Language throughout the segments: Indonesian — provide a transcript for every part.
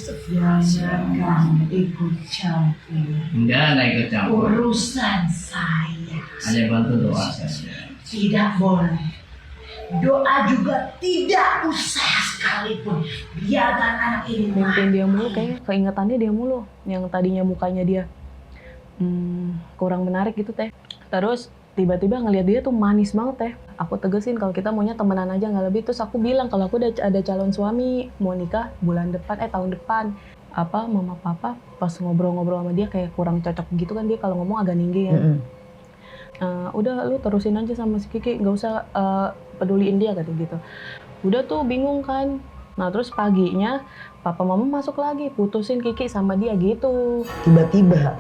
Jangan ikut campur Enggak ikut campur. urusan saya. Hanya bantu doa saja. Tidak boleh. Doa juga tidak usah sekalipun. Biarkan anak ini Mimpiin dia mulu, kayak keingetannya dia mulu. Yang tadinya mukanya dia kurang menarik gitu teh. Terus tiba-tiba ngeliat dia tuh manis banget teh. Aku tegesin kalau kita maunya temenan aja nggak lebih. Terus aku bilang kalau aku udah ada calon suami, mau nikah bulan depan, tahun depan. Apa mama papa pas ngobrol-ngobrol sama dia kayak kurang cocok gitu kan, dia kalau ngomong agak ninggi ya. Udah lu terusin aja sama si Kiki, nggak usah peduliin dia kata gitu. Udah tuh bingung kan. Nah terus paginya papa mama masuk lagi putusin Kiki sama dia gitu. Tiba-tiba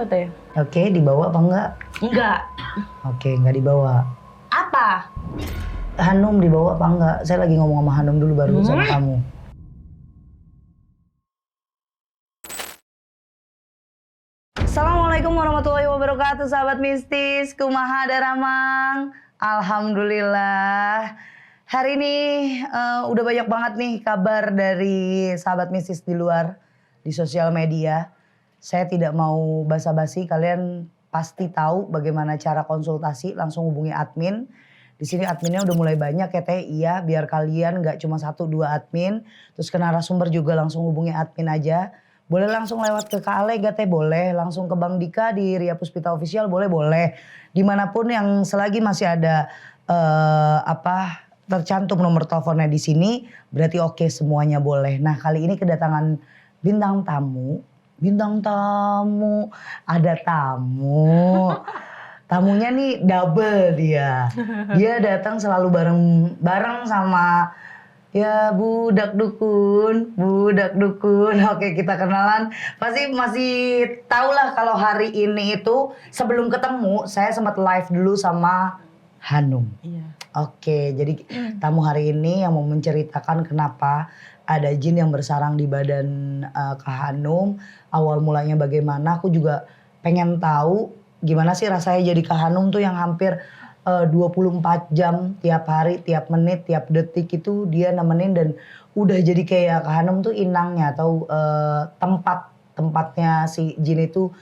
teh. Oke, dibawa apa enggak? Enggak. Oke, enggak dibawa. Apa? Hanum dibawa apa enggak? Saya lagi ngomong sama Hanum dulu baru sama kamu. Assalamualaikum warahmatullahi wabarakatuh, sahabat mistis. Kumaha daramang? Alhamdulillah. Hari ini udah banyak banget nih kabar dari sahabat mistis di luar, di sosial media. Saya tidak mau basa-basi, kalian pasti tahu bagaimana cara konsultasi, langsung hubungi admin. Di sini adminnya udah mulai banyak ya teh, iya biar kalian nggak cuma 1-2 admin. Terus ke narasumber juga langsung hubungi admin aja. Boleh langsung lewat ke Kak Ale gak teh? Boleh. Langsung ke Bang Dika di Ria Puspita Official boleh. Dimanapun yang selagi masih ada tercantum nomor teleponnya di sini, berarti oke semuanya boleh. Nah kali ini kedatangan bintang tamu, ada tamu. Tamunya nih double dia. Dia datang selalu bareng sama ya budak dukun. Oke, kita kenalan. Pasti masih tahu lah kalau hari ini itu sebelum ketemu saya sempat live dulu sama Hanum. Iya. Oke, jadi tamu hari ini yang mau menceritakan kenapa ada jin yang bersarang di badan Kak Hanum. Awal mulanya bagaimana, aku juga pengen tahu gimana sih rasanya jadi Kak Hanum tuh yang hampir 24 jam tiap hari, tiap menit, tiap detik itu dia nemenin dan udah jadi kayak Kak Hanum tuh inangnya atau tempatnya si jin itu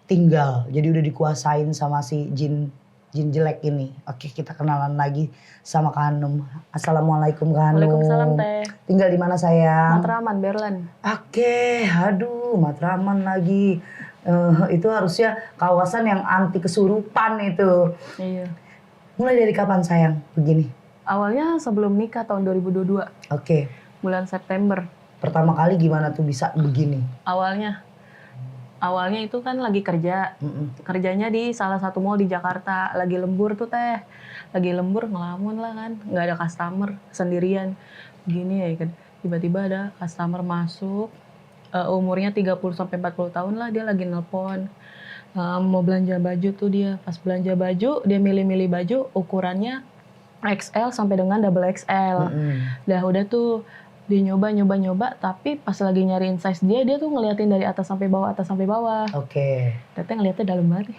tinggal. Jadi udah dikuasain sama si jin jelek ini. Oke, kita kenalan lagi sama Kak Hanum. Assalamualaikum Kak Hanum. Waalaikumsalam teh. Tinggal di mana sayang? Matraman, Berlan. Oke, aduh Matraman lagi. Itu harusnya kawasan yang anti kesurupan itu. Iya. Mulai dari kapan sayang begini? Awalnya sebelum nikah tahun 2022. Oke. Bulan September. Pertama kali gimana tuh bisa begini? Awalnya itu kan lagi kerja. Kerjanya di salah satu mall di Jakarta. Lagi lembur tuh teh. Lagi lembur ngelamun lah kan. Nggak ada customer, sendirian. Gini ya kan. Tiba-tiba ada customer masuk. Umurnya 30-40 tahun lah, dia lagi nelpon. Mau belanja baju tuh dia. Pas belanja baju, dia milih-milih baju ukurannya XL sampai dengan double XL. Dah udah tuh dia nyoba, tapi pas lagi nyariin size dia tuh ngeliatin dari atas sampai bawah. Oke. Teteh ngeliatnya dalam banget.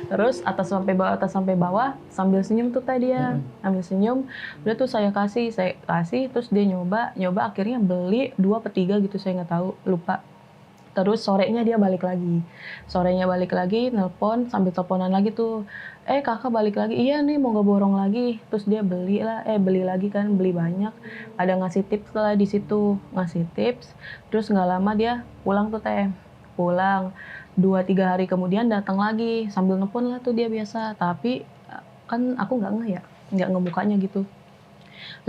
Terus atas sampai bawah sambil senyum tuh teh dia. Sambil senyum, udah tuh saya kasih, terus dia nyoba akhirnya beli 2 atau 3 gitu, saya nggak tahu, lupa. Terus sorenya dia balik lagi. Nelpon sambil teleponan lagi tuh. Kakak balik lagi. Iya nih mau ngeborong lagi. Terus dia beli lagi kan, beli banyak. Ada ngasih tips lah di situ, ngasih tips. Terus nggak lama dia pulang tuh teh. Pulang 2-3 hari kemudian datang lagi sambil nelpon lah tuh dia biasa. Tapi kan aku nggak ngebukanya gitu.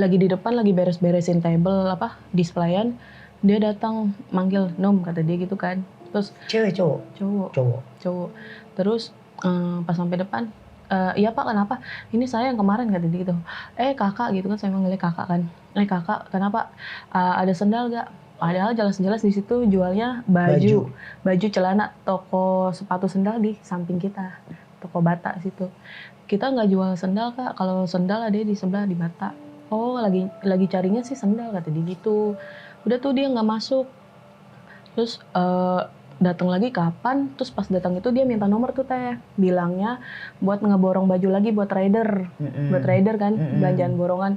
Lagi di depan lagi beres-beresin table displayan. Dia datang manggil Nom kata dia gitu kan. Terus Cewek cowok? Cowok. Terus pas sampai depan, iya Pak kenapa? Ini saya yang kemarin kata dia gitu. Kakak gitu kan, saya manggilnya kakak kan. Kakak kenapa? Ada sendal gak? Padahal jelas-jelas di situ jualnya baju celana, toko sepatu sendal di samping kita, toko Bata situ. Kita nggak jual sendal Kak, kalau sendal ada di sebelah di Bata. Oh lagi carinya sih sendal kata dia gitu. Udah tuh dia nggak masuk. Terus datang lagi kapan? Terus pas datang itu dia minta nomor tuh teh. Bilangnya buat ngeborong baju lagi buat rider. Buat rider kan, belanjaan borongan.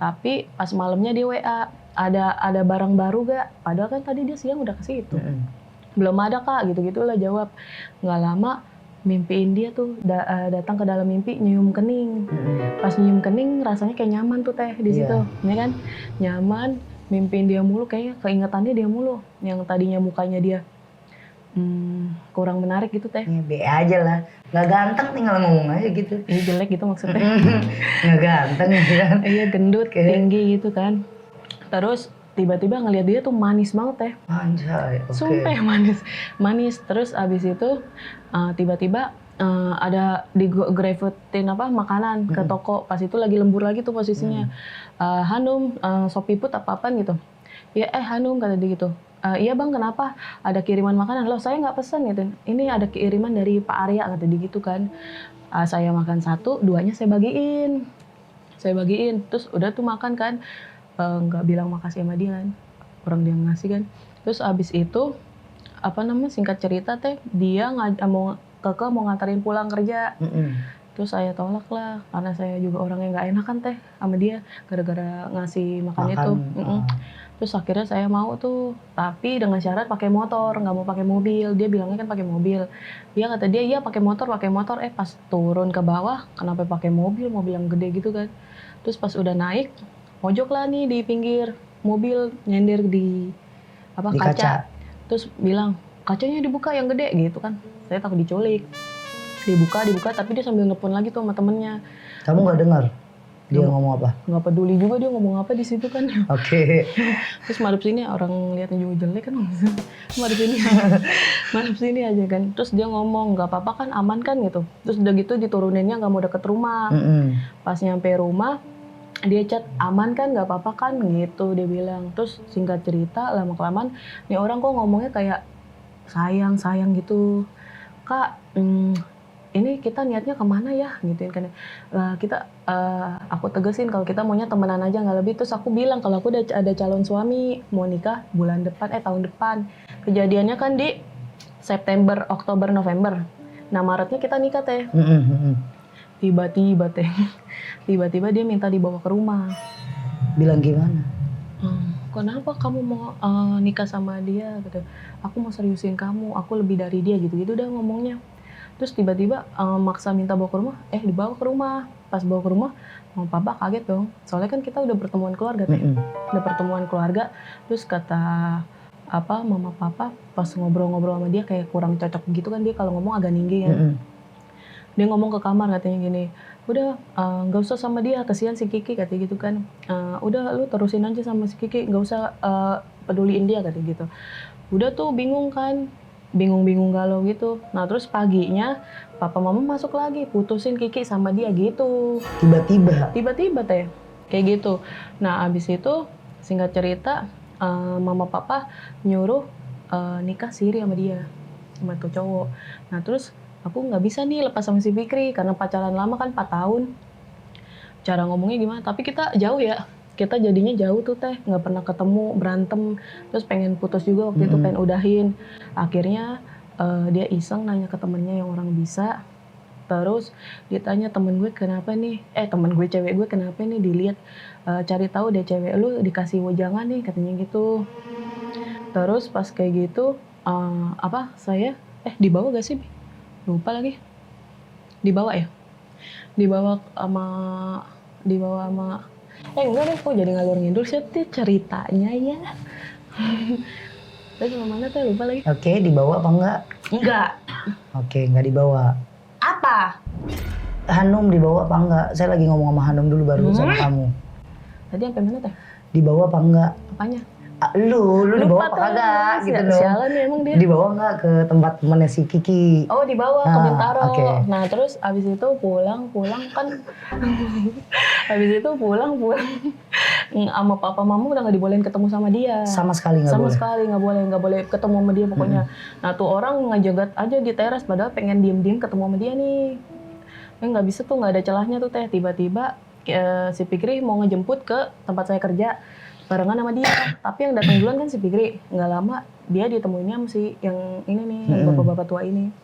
Tapi pas malamnya dia WA. ada barang baru gak? Padahal kan tadi dia siang udah ke situ. Belum ada kak, gitu-gitulah jawab. Nggak lama mimpiin dia tuh datang ke dalam mimpi nyium kening. Pas nyium kening rasanya kayak nyaman tuh teh di situ, ya kan? Nyaman, mimpiin dia mulu, kayaknya keingetannya dia mulu. Yang tadinya mukanya dia kurang menarik gitu teh. Ya, be aja lah, nggak ganteng tinggal ngomong aja gitu. Ini jelek gitu maksudnya. Nggak ganteng ya kan? Iya gendut, tinggi gitu kan. Terus tiba-tiba ngeliat dia tuh manis banget teh. Anjay, oke. Sumpah manis. Terus abis itu tiba-tiba ada digravetin makanan ke toko. Pas itu lagi lembur lagi tuh posisinya. Hanum, sop piput apa-apaan gitu. Ya Hanum kata dia gitu. Iya bang, kenapa? Ada kiriman makanan. Loh saya nggak pesan gitu. Ini ada kiriman dari Pak Arya kata dia gitu kan. Saya makan 1, 2-nya saya bagiin. Terus udah tuh makan kan. Nggak bilang makasih sama dia kan. Orang dia ngasih kan. Terus abis itu singkat cerita teh dia mau nganterin pulang kerja. Terus saya tolak lah karena saya juga orang yang nggak enak kan teh sama dia gara-gara ngasih makan itu. Terus akhirnya saya mau tuh, tapi dengan syarat pakai motor, nggak mau pakai mobil. Dia bilangnya kan pakai mobil. Dia kata dia iya pakai motor. Pas turun ke bawah kenapa pakai mobil yang gede gitu kan. Terus pas udah naik mojok lah nih di pinggir mobil, nyender di kaca. Terus bilang kacanya dibuka yang gede gitu kan. Saya takut diculik. Dibuka tapi dia sambil nelpon lagi tuh sama temennya. Kamu nggak dengar dia ngomong apa? Nggak peduli juga dia ngomong apa di situ kan. Oke. Terus madep sini orang liatnya juga jelek kan. madep sini aja kan. Terus dia ngomong nggak apa-apa kan, aman kan gitu. Terus udah gitu dituruninnya nggak mau deket rumah. Pas nyampe rumah dia chat aman kan, nggak apa-apa kan gitu dia bilang. Terus singkat cerita lama kelamaan nih orang kok ngomongnya kayak sayang gitu. Kak, ini kita niatnya kemana ya gitu kan. Aku tegesin kalau kita maunya temenan aja nggak lebih. Terus aku bilang kalau aku udah ada calon suami, mau nikah tahun depan. Kejadiannya kan di September, Oktober, November. Nah Maretnya kita nikah teh. Tiba-tiba dia minta dibawa ke rumah. Bilang gimana? Kenapa kamu mau nikah sama dia gitu. Aku mau seriusin kamu, aku lebih dari dia gitu udah ngomongnya. Terus tiba-tiba maksa minta bawa ke rumah, dibawa ke rumah. Pas bawa ke rumah, mama papa kaget dong. Soalnya kan kita udah pertemuan keluarga teh. Udah pertemuan keluarga. Terus kata mama papa pas ngobrol-ngobrol sama dia kayak kurang cocok gitu kan, dia kalau ngomong agak ninggi kan. Dia ngomong ke kamar katanya gini, udah nggak usah sama dia, kasihan si Kiki katanya gitu kan. Udah lu terusin aja sama si Kiki, nggak usah peduliin dia katanya gitu. Udah tuh bingung galau gitu. Nah terus paginya papa mama masuk lagi putusin Kiki sama dia gitu. Tiba-tiba teh kayak gitu. Nah abis itu singkat cerita mama papa nyuruh nikah siri sama dia, sama tuh cowok. Nah terus aku nggak bisa nih lepas sama si Fikri karena pacaran lama kan 4 tahun. Cara ngomongnya gimana? Tapi kita jauh ya. Kita jadinya jauh tuh teh, nggak pernah ketemu, berantem, terus pengen putus juga waktu itu, pengen udahin. Akhirnya dia iseng nanya ke temennya yang orang bisa, terus ditanya temen gue kenapa nih, temen gue cewek gue kenapa nih, dilihat cari tahu deh cewek lu dikasih wejangan nih katanya gitu. Terus pas kayak gitu saya dibawa gak sih? Lupa lagi. Dibawa sama enggak deh, kok jadi ngalur ngidul sih ceritanya ya. Terus mana tuh lupa lagi. Oke, dibawa apa enggak? Enggak. Oke, enggak dibawa. Apa? Hanum dibawa apa enggak? Saya lagi ngomong sama Hanum dulu baru sama kamu. Tadi sampai mana teh? Dibawa apa enggak? Apanya? Lu dibawa apa kagak gitu loh. Sialan nih emang dia. Dibawa enggak ke tempat temennya si Kiki? Oh dibawa ke Bintaro. Okay. Nah terus abis itu pulang kan. Abis itu pulang sama papa mama udah nggak dibolehin ketemu sama dia. Sama sekali nggak boleh. Nggak boleh ketemu sama dia pokoknya. Nah tuh orang ngejagat aja di teras padahal pengen diem ketemu sama dia nih. Nggak bisa tuh, nggak ada celahnya tuh teh. Tiba-tiba si Fikri mau ngejemput ke tempat saya kerja barengan sama dia. Tapi yang datang duluan kan si Fikri. Nggak lama dia ditemuinnya sama si yang ini nih, yang bapak-bapak tua ini.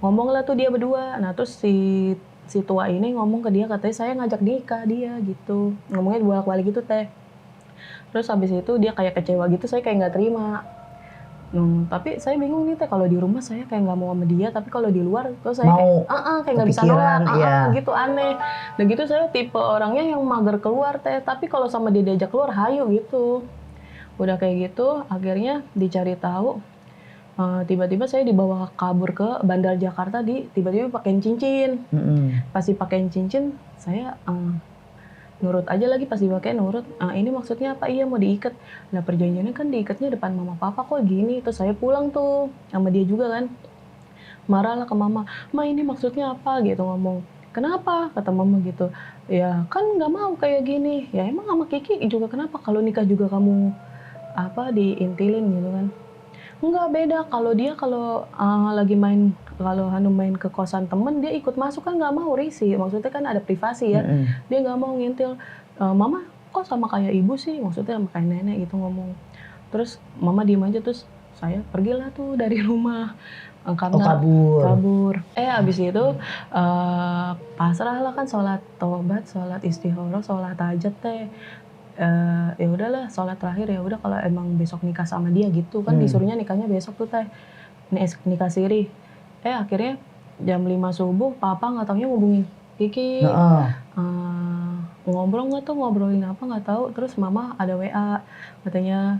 Ngomong lah tuh dia berdua. Nah terus si tua ini ngomong ke dia, katanya saya ngajak nikah dia gitu. Ngomongnya bolak-balik gitu teh. Terus habis itu dia kayak kecewa gitu, saya kayak nggak terima. Tapi saya bingung nih teh, kalau di rumah saya kayak nggak mau sama dia, tapi kalau di luar tuh saya Mau, kayak nggak bisa kepikiran, nolak, iya. gitu aneh. Dan gitu saya tipe orangnya yang mager keluar teh, tapi kalau sama dia diajak keluar hayu gitu. Udah kayak gitu, akhirnya dicari tahu, tiba-tiba saya dibawa kabur ke Bandar Jakarta, tiba-tiba pakein cincin. Pas dipakein cincin, saya nurut aja lagi, pas dipakai nurut. Ini maksudnya apa? Iya mau diikat. Nah perjanjiannya kan diikatnya depan mama papa kok gini. Terus saya pulang tuh sama dia juga kan. Marahlah ke mama. Ma ini maksudnya apa gitu ngomong. Kenapa? Kata mama gitu. Ya kan nggak mau kayak gini. Ya emang sama Kiki juga kenapa? Kalau nikah juga kamu diintilin gitu kan. Enggak, beda. Kalau dia lagi main, kalau Hanum main ke kosan temen, dia ikut masuk kan nggak mau risih. Maksudnya kan ada privasi ya. Dia nggak mau ngintil. Mama kok sama kayak ibu sih? Maksudnya sama kayak nenek gitu ngomong. Terus mama diem aja, terus saya pergilah tuh dari rumah. Karena kabur. Abis itu pasrah lah kan, sholat tobat, sholat istikharah, sholat hajat teh. Ya udahlah sholat terakhir, ya udah kalau emang besok nikah sama dia gitu kan, disuruhnya nikahnya besok tuh teh, nikah siri. Akhirnya jam 5 subuh papa nggak taunya ngubungin Kiki, ngobrol nggak tuh, ngobrolin apa nggak tahu. Terus mama ada WA katanya,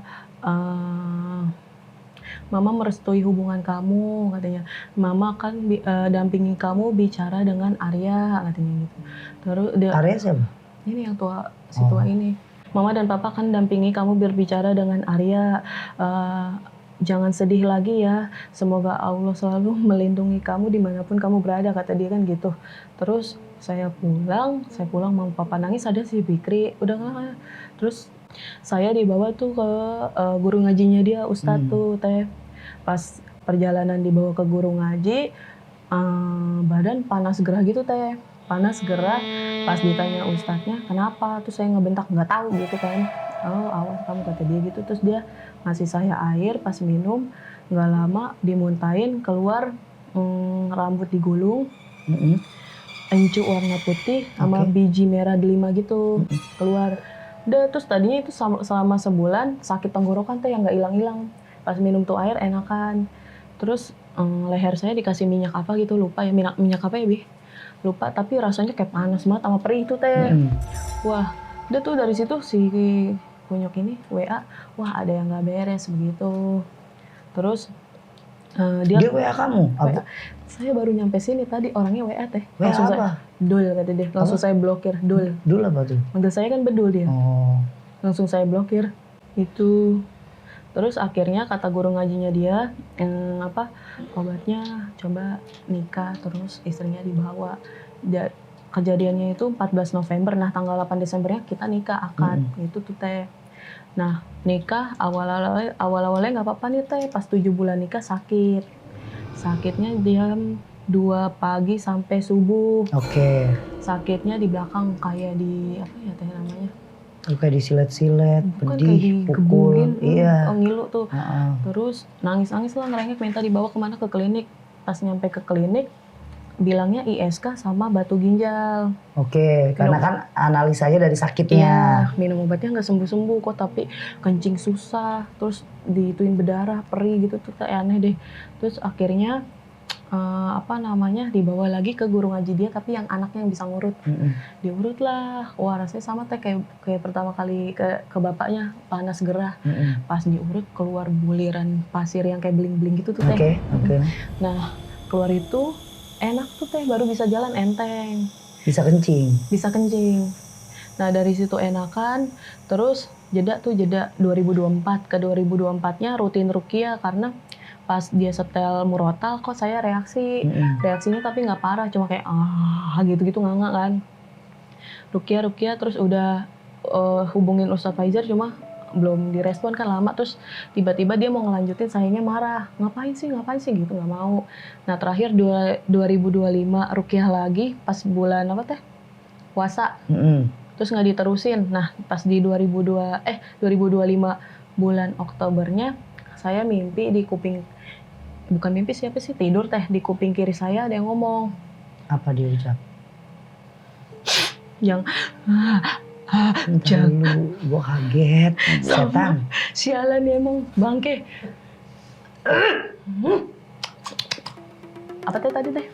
mama merestui hubungan kamu katanya, mama kan dampingi kamu bicara dengan Arya katanya gitu. Terus Arya siapa? Ini yang tua, si tua ini. Mama dan papa kan dampingi kamu berbicara dengan Arya. Jangan sedih lagi ya. Semoga Allah selalu melindungi kamu dimanapun kamu berada, kata dia kan gitu. Terus saya pulang mama papa nangis, ada si Fikri. Udah nggak. Terus saya dibawa tuh ke guru ngajinya dia, Ustadz tuh teh. Pas perjalanan dibawa ke guru ngaji, badan panas gerah gitu teh. Panas gerah, pas ditanya ustadznya kenapa, terus saya ngebentak nggak tahu gitu kan. Awas kamu, kata dia gitu. Terus dia ngasih saya air, pas minum nggak lama dimuntahin, keluar rambut digulung, encu warna putih sama biji merah delima gitu keluar. Udah, terus tadinya itu selama sebulan sakit tenggorokan teh yang nggak hilang-hilang. Pas minum tuh air enakan. Terus leher saya dikasih minyak apa gitu, lupa ya, minyak apa ya Bi? Lupa, tapi rasanya kayak panas banget sama perih itu teh. Wah, udah tuh dari situ si Kunyuk ini WA, wah ada yang nggak beres begitu. Terus dia WA kamu? WA. Saya baru nyampe sini tadi, orangnya WA teh. WA langsung apa? Dul kata dia. Langsung saya blokir, Dul. Dul apa tuh? Manggil saya kan Bedul dia. Langsung saya blokir. Itu. Terus akhirnya kata guru ngajinya dia, obatnya coba nikah, terus istrinya dibawa. Kejadiannya itu 14 November, nah tanggal 8 Desembernya kita nikah akad, itu tuh teh. Nah nikah awal-awalnya nggak apa-apa nih teh, pas 7 bulan nikah sakitnya jam 2 pagi sampai subuh. Sakitnya di belakang kayak di apa ya teh namanya? Kayak disilet-silet, pedih, digebugin, pukul, iya. Ngilu tuh. Terus nangis-nangis lah, ngerengek, minta dibawa kemana, ke klinik. Pas nyampe ke klinik, bilangnya ISK sama batu ginjal. Karena kan analisanya dari sakitnya. Iya, minum obatnya nggak sembuh-sembuh kok, tapi kencing susah, terus diituin berdarah, perih gitu tuh, aneh deh. Terus akhirnya dibawa lagi ke guru ngaji dia, tapi yang anaknya yang bisa ngurut. Diurut lah, wah rasanya sama teh kayak pertama kali ke bapaknya, panas gerah. Pas diurut keluar buliran pasir yang kayak bling-bling gitu tuh teh. Nah keluar itu enak tuh teh, baru bisa jalan enteng. Bisa kencing. Nah dari situ enakan, terus jeda 2024 ke 2024-nya rutin ruqyah, karena pas dia setel murotal kok saya reaksinya tapi nggak parah, cuma kayak gitu nganga kan. Ruqyah terus udah hubungin Ustadz Faizar, cuma belum direspon kan lama. Terus tiba-tiba dia mau ngelanjutin, sayangnya marah, ngapain sih gitu, nggak mau. Nah terakhir 2025 ruqyah lagi pas bulan puasa, terus nggak diterusin. Nah pas di 2025 bulan Oktobernya saya mimpi di kuping, bukan mimpi siapa sih, tidur teh, di kuping kiri saya ada yang ngomong. Apa dia ucap? Yang Bentar dulu, gue kaget. Setan. Sialan ya emang bangke. Apa teh tadi teh?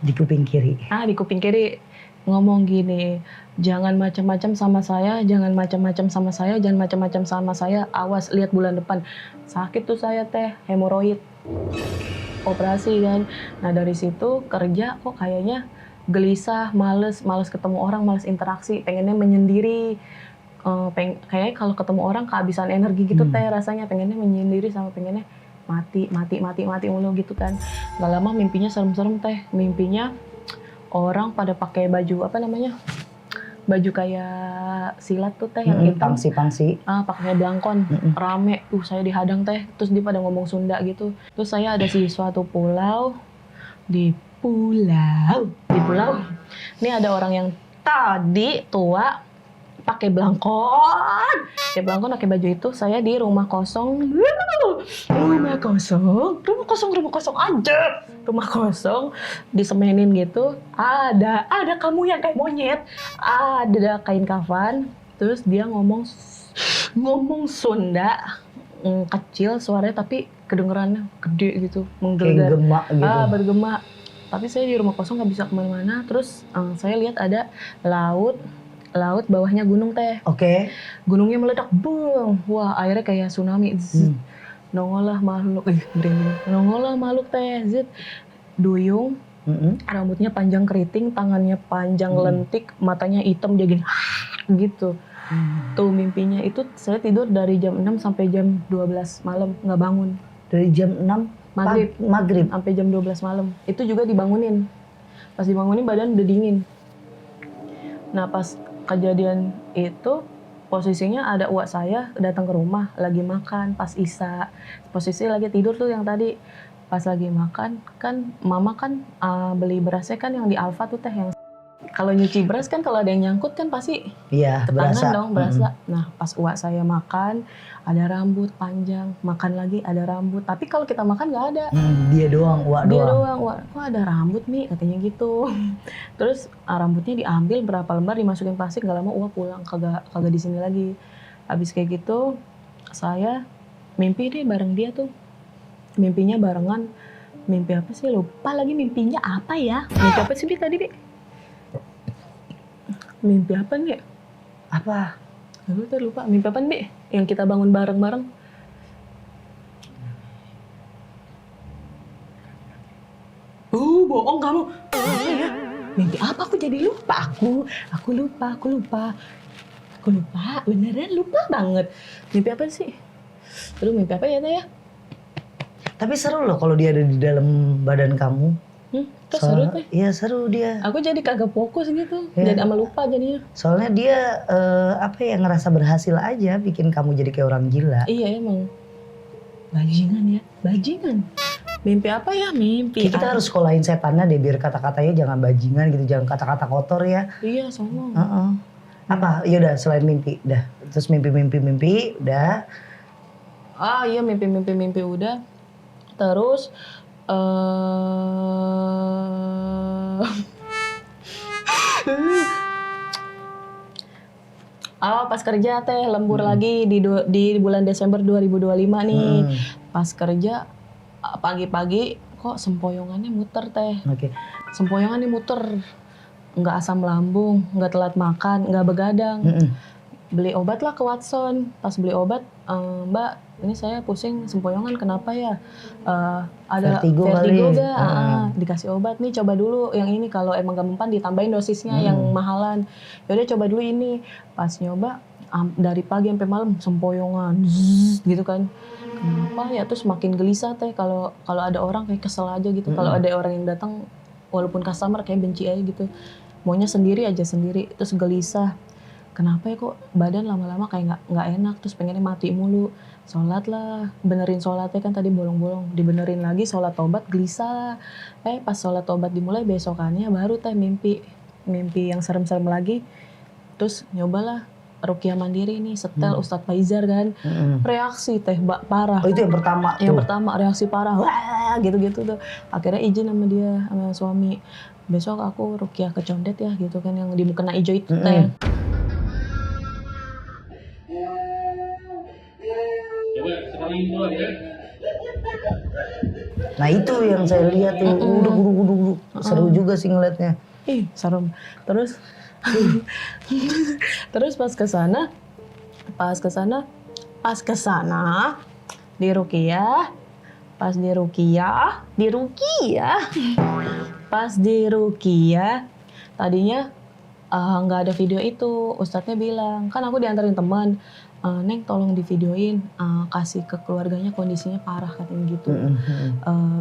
Di kuping kiri. Di kuping kiri ngomong gini, jangan macam-macam sama saya, jangan macam-macam sama saya, jangan macam-macam sama saya. Awas lihat bulan depan. Sakit tuh saya teh, hemoroid. Operasi kan. Nah dari situ kerja kok kayaknya gelisah, males ketemu orang, males interaksi, pengennya menyendiri. Kayaknya kalau ketemu orang kehabisan energi gitu teh rasanya, pengennya menyendiri sama pengennya mati mulu gitu kan. Gak lama mimpinya serem-serem teh. Mimpinya orang pada pakai baju apa namanya? Baju kayak silat tuh teh yang hitam. Pangsi. Pakai belangkon. Rame. Saya dihadang teh. Terus dia pada ngomong Sunda gitu. Terus saya ada di suatu pulau. Di pulau. Ini ada orang yang tadi tua pakai belangkon. Pakai baju itu. Saya di rumah kosong aja. Rumah kosong disemenin gitu. Ada kamu yang kayak monyet. Ada kain kafan. Terus dia ngomong Sunda kecil suaranya tapi kedengerannya gede gitu, menggelegar. Kayak gemak gitu. Bergema. Tapi saya di rumah kosong nggak bisa kemana-mana. Terus saya lihat ada laut bawahnya gunung teh. Oke. Gunungnya meledak, boom. Wah, airnya kayak tsunami. Nongolah makhluk, nongolah makhluk teh. Zit. Duyung, rambutnya panjang keriting, tangannya panjang lentik, matanya hitam dia gini, gitu. Tuh mimpinya itu saya tidur dari jam 6 sampai jam 12 malam, nggak bangun. Dari jam 6 maghrib sampai jam 12 malam. Itu juga dibangunin. Pas dibangunin badan udah dingin. Nah pas kejadian itu posisinya ada uak saya datang ke rumah lagi makan pas Isya. Posisi lagi tidur tuh yang tadi. Pas lagi makan kan mama kan beli berasnya kan yang di Alfa tuh teh yang kalau nyuci beras kan kalau ada yang nyangkut kan pasti iya, ke tangan berasa. dong berasa. Nah pas uak saya makan ada rambut panjang, makan lagi ada rambut. Tapi kalau kita makan nggak ada. Dia doang, uak doang. Uak, kok ada rambut nih katanya gitu. Terus rambutnya diambil berapa lembar dimasukin plastik, nggak lama uak pulang kagak di sini lagi. Habis kayak gitu saya mimpi deh bareng dia tuh. Mimpinya barengan. Mimpi apa sih? Lupa lagi mimpinya apa ya? Mimpi apa sih Bi tadi Bi? Mimpi apa nih? Apa? Lupa. Mimpi apa Bi? Yang kita bangun bareng-bareng. Bohong kamu. Mimpi apa? Aku jadi lupa. Aku lupa. Beneran lupa banget. Mimpi apa sih? Aduh, mimpi apa ya Teh ya? Tapi seru loh kalau dia ada di dalam badan kamu. Terus seru Teh. Iya seru dia. Aku jadi kagak fokus gitu. Ya. Jadi ama lupa jadinya. Soalnya dia ngerasa berhasil aja bikin kamu jadi kayak orang gila. Iya emang. Bajingan. Mimpi apa ya? Mimpi. Kita harus sekolahin setannya deh biar kata-katanya jangan bajingan gitu, jangan kata-kata kotor ya. Iya, sono. Apa? Yaudah selain mimpi, dah. Terus mimpi, udah. Iya mimpi udah. Terus pas kerja teh lembur lagi di bulan Desember 2025 nih. Pas kerja pagi-pagi kok sempoyongannya muter teh. Oke. Sempoyongannya muter. Nggak asam lambung, nggak telat makan, nggak begadang. Beli obat lah ke Watson. Pas beli obat, Mbak, ini saya pusing sempoyongan, kenapa ya? Ada vertigo gak? Dikasih obat nih, coba dulu yang ini. Kalau emang gak mempan ditambahin dosisnya yang mahalan. Yaudah coba dulu ini. Pas nyoba, dari pagi sampai malam sempoyongan, gitu kan. Kenapa ya? Terus makin gelisah teh. Kalau ada orang kayak kesel aja gitu. Kalau ada orang yang datang, walaupun customer kayak benci aja gitu. Maunya sendiri. Terus gelisah. Kenapa ya kok badan lama-lama kayak nggak enak, terus pengennya mati mulu. Sholat lah, benerin sholatnya kan tadi bolong-bolong, dibenerin lagi, sholat tobat gelisah. Pas sholat tobat dimulai besokannya baru teh mimpi yang serem-serem lagi. Terus nyobalah ruqyah mandiri nih, setel Ustadz Faizar kan. Reaksi teh parah. Oh itu yang pertama tuh? Yang pertama reaksi parah, wah gitu-gitu tuh. Akhirnya izin sama dia, sama suami. Besok aku ruqyah ke condet ya gitu kan, yang di mukena hijau itu teh. Nah itu yang saya lihat tuh, udah seru juga sih ngeliatnya. Ih, serem. Terus terus pas ke sana di Rukiah, tadinya nggak ada video itu. Ustadznya bilang, kan aku diantarin teman, Neng tolong divideoin, kasih ke keluarganya kondisinya parah katanya gitu.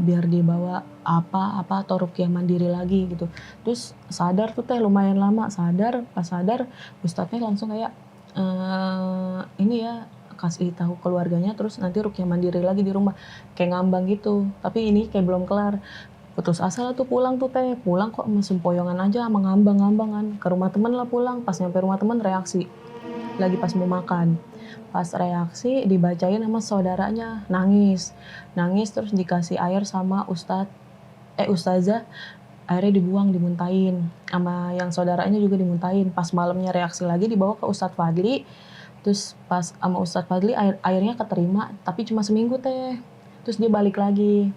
Biar dibawa atau rukyah mandiri lagi gitu. Terus sadar tuh teh lumayan lama, pas sadar ustadznya langsung kayak ini ya, kasih tahu keluarganya, terus nanti rukyah mandiri lagi di rumah, kayak ngambang gitu. Tapi ini kayak belum kelar, putus asa lah tuh pulang kok masih sempoyongan aja sama ngambang-ngambangan. Ke rumah temen lah pulang, pas nyampe rumah temen reaksi lagi pas mau makan. Pas reaksi dibacain sama saudaranya, nangis terus dikasih air sama ustazah, airnya dibuang, dimuntahin, sama yang saudaranya juga dimuntahin. Pas malamnya reaksi lagi dibawa ke Ustadz Fadli, terus pas sama Ustadz Fadli airnya keterima, tapi cuma seminggu teh, terus dia balik lagi.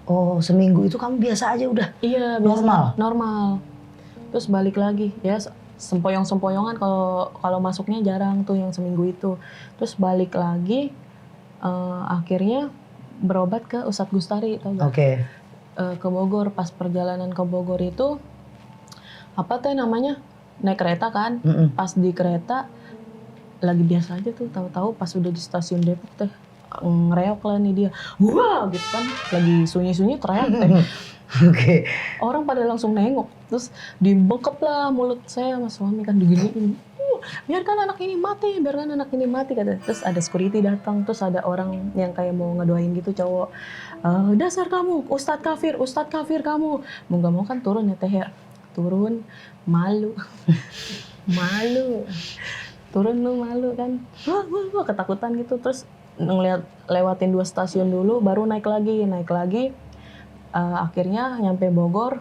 Oh, seminggu itu kamu biasa aja udah? Iya, normal. Terus balik lagi, ya sempoyongan kalau masuknya jarang tuh yang seminggu itu. Terus balik lagi, akhirnya berobat ke Ustadz Gustari, tau gak? Oke. Ke Bogor. Pas perjalanan ke Bogor itu, apa teh namanya, naik kereta kan. Pas di kereta lagi biasa aja tuh, tahu-tahu pas udah di stasiun Depok teh ngereok lah nih dia, wah gitu kan, lagi sunyi-sunyi teriak teh. Oke. Orang pada langsung nengok, terus dibekep lah mulut saya sama suami kan, diginiin. Biarkan anak ini mati kata. Terus ada security datang, terus ada orang yang kayak mau ngedoain gitu, cowok. Dasar kamu, Ustadz kafir kamu. Mau gak mau kan turun ya teh ya. Turun, malu. Turun lu malu kan. Wah, ketakutan gitu. Terus lewatin 2 stasiun dulu, baru naik lagi. Akhirnya nyampe Bogor,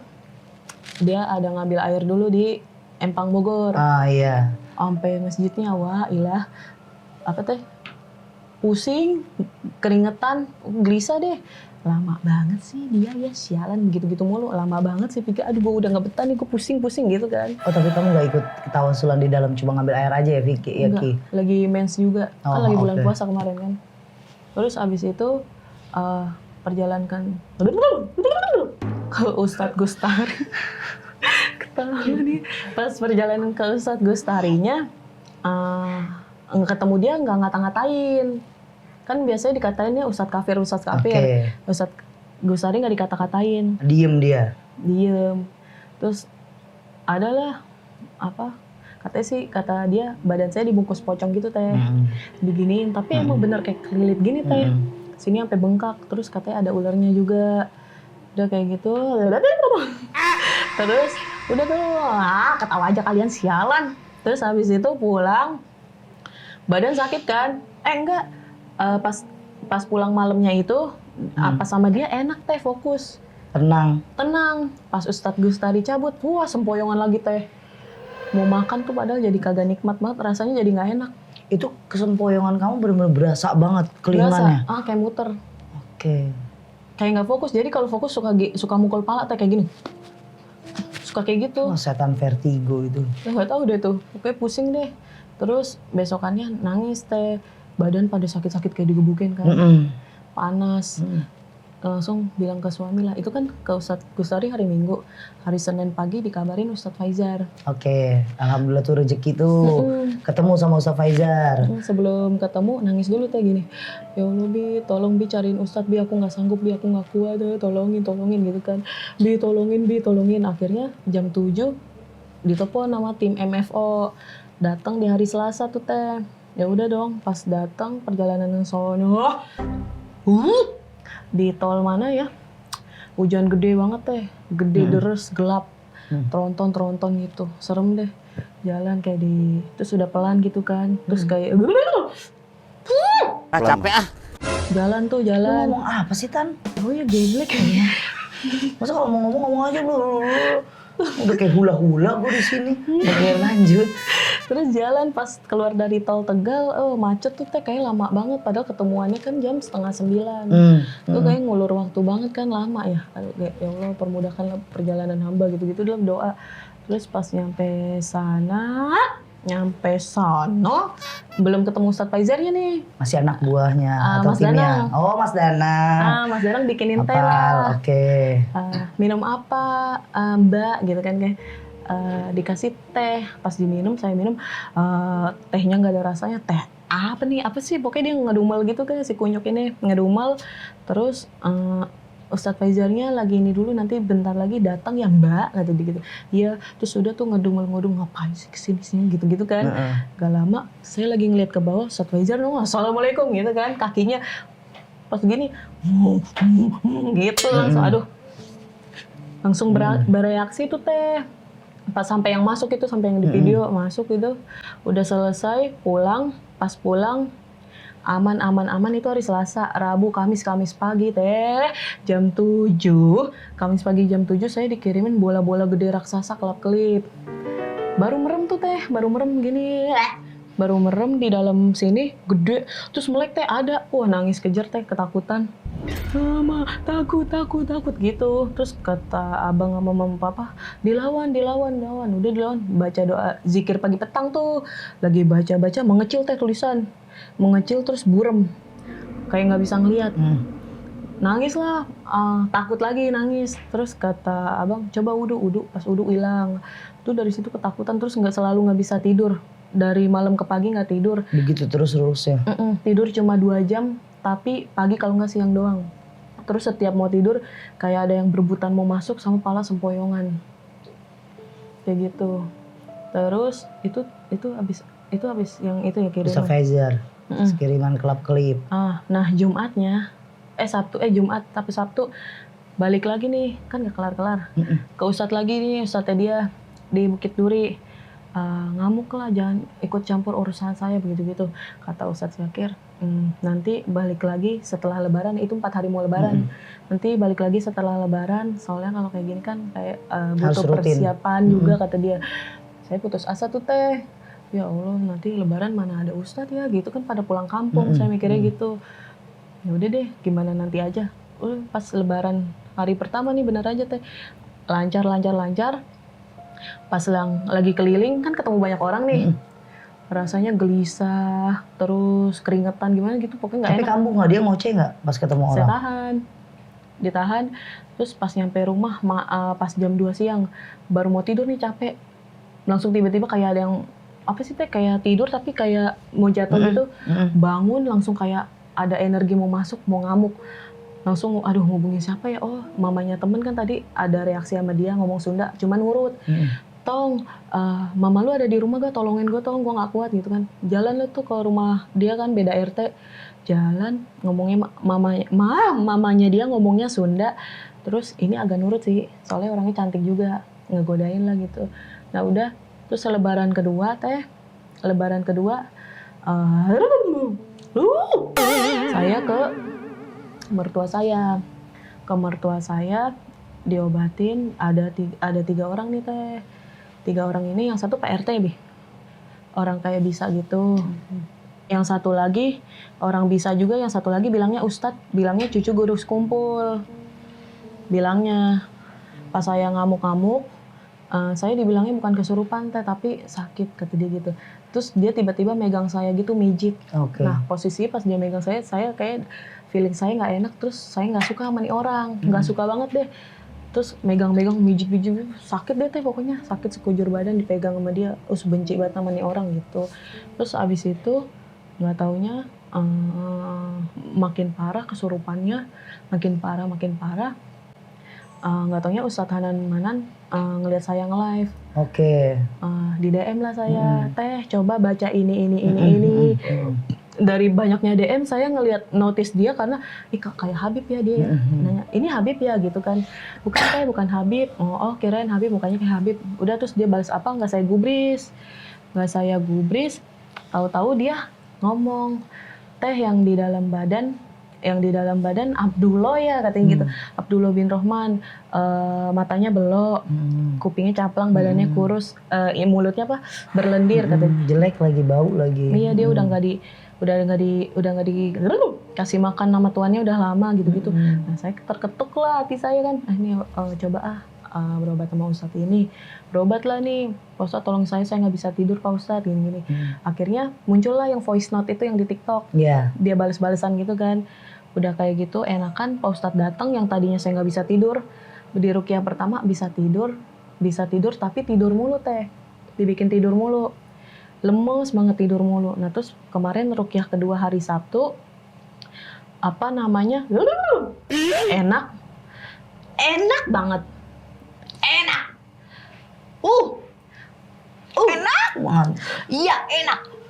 dia ada ngambil air dulu di Empang Bogor. Ah iya. Sampai masjidnya, wah ilah, pusing, keringetan, gelisah deh. Lama banget sih dia ya, sialan gitu-gitu mulu, lama banget sih. Pikir aduh gue udah gak betah nih, gue pusing gitu kan. Oh tapi kamu gak ikut tawasulan di dalam, cuma ngambil air aja ya Vicky? Enggak, lagi mens juga, kan lagi bulan puasa kemarin kan. Terus abis itu perjalankan ke Ustadz Gustari. Ketawa nih. Pas perjalanan ke Ustadz Gustarinya, ketemu dia nggak ngata-ngatain. Kan biasanya dikatainnya Ustadz kafir. Okay. Ustadz Gustari nggak dikata-katain. Diem dia? Diem. Terus adalah kata dia badan saya dibungkus pocong gitu teh. Diginiin, tapi emang bener kayak kelilit gini teh. Sini sampai bengkak, terus katanya ada ularnya juga. Udah kayak gitu. Terus udah tuh, ketawa aja kalian, sialan. Terus habis itu pulang, badan sakit kan? Enggak. Pas pulang malamnya itu, apa sama dia enak teh, fokus. Tenang. Pas Ustadz Gustari cabut, wah sempoyongan lagi teh. Mau makan tuh padahal jadi kagak nikmat banget, rasanya jadi nggak enak. Itu kesempoyongan kamu benar-benar berasa banget kelingannya? Berasa, kayak muter. Oke. Kayak nggak fokus, jadi kalau fokus suka mukul pala teh kayak gini. Suka kayak gitu. Oh, setan vertigo itu. Nggak tahu deh tuh, pokoknya pusing deh. Terus besokannya nangis teh, badan pada sakit-sakit kayak digebukin kan. Panas. Langsung bilang ke suami lah, itu kan ke Ustadz Gustari hari Minggu, hari Senin pagi dikabarin Ustadz Faizar. Oke, alhamdulillah tuh rezeki tuh, ketemu sama Ustadz Faizar. Sebelum ketemu nangis dulu teh gini, ya Allah Bi, tolong Bi cariin Ustadz Bi, aku nggak sanggup Bi, aku nggak kuat deh, tolongin gitu kan. Bi tolongin. Akhirnya jam 7 ditelepon sama tim MFO, datang di hari Selasa tuh teh. Ya udah dong, pas datang perjalanan ke sono, di tol mana ya, hujan gede banget teh, deres, gelap, tronton gitu, serem deh, jalan kayak terus udah pelan gitu kan, terus kayak, capek ah. Jalan. Lu ngomong apa sih Tan? Oh ya geblek ya. Masa kalau mau ngomong aja lu, udah kayak hula-hula gue di sini. Oke lanjut. Terus jalan pas keluar dari tol Tegal, macet tuh teh kayak lama banget. Padahal ketemuannya kan jam 8:30. Itu kayak ngulur waktu banget kan, lama ya. Aduh, kayak, ya Allah permudahkanlah perjalanan hamba gitu-gitu dalam doa. Terus pas nyampe sana belum ketemu Ustadz Faizarnya nih. Masih anak buahnya atau Mas timnya? Danang. Oh, Mas Danang. Mas Danang bikinin teh Apal, lah. oke. Minum apa, Mbak, gitu kan kayak. Dikasih teh, pas diminum saya minum, tehnya nggak ada rasanya. Teh apa nih, apa sih, pokoknya dia ngedumel gitu kan, si kunyuk ini ngedumel. Terus Ustadz Faizarnya lagi ini dulu, nanti bentar lagi datang ya Mbak, kata dia gitu. Iya, terus udah tuh ngedumel-ngedum, ngapain sih kesini-sini gitu-gitu kan. Gak lama saya lagi ngeliat ke bawah, Ustadz Faizar assalamualaikum gitu kan, kakinya pas gini gitu langsung, aduh langsung bereaksi tuh teh. Pas sampai yang masuk itu, sampai yang di video masuk itu udah selesai, pulang. Pas pulang aman itu hari Selasa, Rabu, Kamis pagi teh jam 7, Kamis pagi jam 7 saya dikirimin bola-bola gede raksasa kelap-kelip. Baru merem tuh teh, baru merem gini, baru merem di dalam sini gede, terus melek teh ada, wah nangis kejer teh, ketakutan. Mama takut gitu. Terus kata abang sama mama papa, dilawan, udah dilawan, baca doa zikir pagi petang tuh, lagi baca mengecil teh tulisan, mengecil terus burem, kayak nggak bisa ngeliat. Nangis lah, takut lagi nangis. Terus kata abang, coba wudu, pas wudu hilang. Tuh dari situ ketakutan, terus nggak bisa tidur. Dari malam ke pagi nggak tidur. Begitu terus ya? Tidur cuma 2 jam, tapi pagi kalau nggak siang doang. Terus setiap mau tidur kayak ada yang berebutan mau masuk sama pala sempoyongan. Kayak gitu. Terus itu habis yang itu ya kiriman. Ustadz Faizar, kiriman kelap-kelip. Nah Jumatnya, Jumat, tapi Sabtu balik lagi nih, kan gak kelar-kelar. Ke Ustadz lagi nih, Ustadznya dia di Bukit Duri. Ngamuk lah, jangan ikut campur urusan saya, begitu-gitu. Kata Ustadz Zakir, nanti balik lagi setelah lebaran, itu 4 hari mau lebaran. Nanti balik lagi setelah lebaran, soalnya kalau kayak gini kan kayak butuh persiapan juga, kata dia. Saya putus asa tuh teh, ya Allah nanti lebaran mana ada Ustadz ya, gitu kan pada pulang kampung, saya mikirnya gitu. Ya udah deh, gimana nanti aja. Pas lebaran hari pertama nih bener aja teh, lancar. Pas lagi keliling kan ketemu banyak orang nih, rasanya gelisah, terus keringetan gimana gitu, pokoknya nggak enak. Tapi kamu nggak, dia ngoceh nggak pas ketemu orang? Saya ditahan. Terus pas nyampe rumah, pas jam 2 siang, baru mau tidur nih capek, langsung tiba-tiba kayak ada yang apa sih teh, kayak tidur tapi kayak mau jatuh gitu, bangun langsung kayak ada energi mau masuk, mau ngamuk. Langsung, aduh ngubungin siapa ya? Oh, mamanya temen kan tadi ada reaksi sama dia, ngomong Sunda, cuman nurut. Tong, mama lu ada di rumah gak? Tolongin gue, tolong, gue gak kuat gitu kan. Jalan lu tuh ke rumah dia kan, beda RT. Jalan, ngomongnya mamanya dia ngomongnya Sunda. Terus ini agak nurut sih, soalnya orangnya cantik juga, ngegodain lah gitu. Nah udah, terus lebaran kedua, saya ke mertua saya diobatin, ada 3 orang nih teh. 3 orang ini, yang satu PRT orang kayak bisa gitu. Yang satu lagi orang bisa juga, yang satu lagi bilangnya Ustadz, bilangnya cucu guru kumpul. Bilangnya pas saya ngamuk-ngamuk, saya dibilangnya bukan kesurupan teh, tapi sakit, kata dia gitu. Terus dia tiba-tiba megang saya gitu, mijit. Nah posisinya pas dia megang saya kayak feeling saya nggak enak, terus saya nggak suka sama nih orang, nggak suka banget deh. Terus megang-megang, mijit, sakit deh teh pokoknya, sakit sekujur badan dipegang sama dia, terus benci banget sama nih orang gitu. Terus abis itu nggak taunya makin parah kesurupannya, makin parah. Nggak taunya Ustadz Hanan Manan ngelihat saya nge-live. Di DM lah saya, teh coba baca ini. Dari banyaknya DM saya ngelihat notice dia, karena kayak Habib ya dia. Nanya, ini Habib ya gitu kan. Bukan Habib. Oh kirain Habib, mukanya kayak Habib. Udah, terus dia balas apa, nggak saya gubris. Tahu-tahu dia ngomong, teh yang di dalam badan yang di dalam badan Abdullah ya katanya gitu. Abdullah bin Rohman, matanya belok, kupingnya caplang, badannya kurus, mulutnya apa berlendir katanya. Jelek lagi, bau lagi. Iya, dia udah nggak di kasih makan nama tuannya udah lama gitu-gitu. Nah, saya terketuk lah hati saya kan. Ini coba berobat sama Ustadz ini. Berobat lah nih. Pak Ustadz tolong saya nggak bisa tidur Pak Ustadz gini-gini. Akhirnya muncullah yang voice note itu yang di TikTok. Iya. Dia bales-balesan gitu kan. Udah kayak gitu enakan Pak Ustadz datang yang tadinya saya nggak bisa tidur. Di ruqyah pertama bisa tidur tapi tidur mulu teh. Dibikin tidur mulu. Lemes banget tidur mulu. Nah terus kemarin ruqyah kedua hari Sabtu, apa namanya, enak banget, enak banget. iya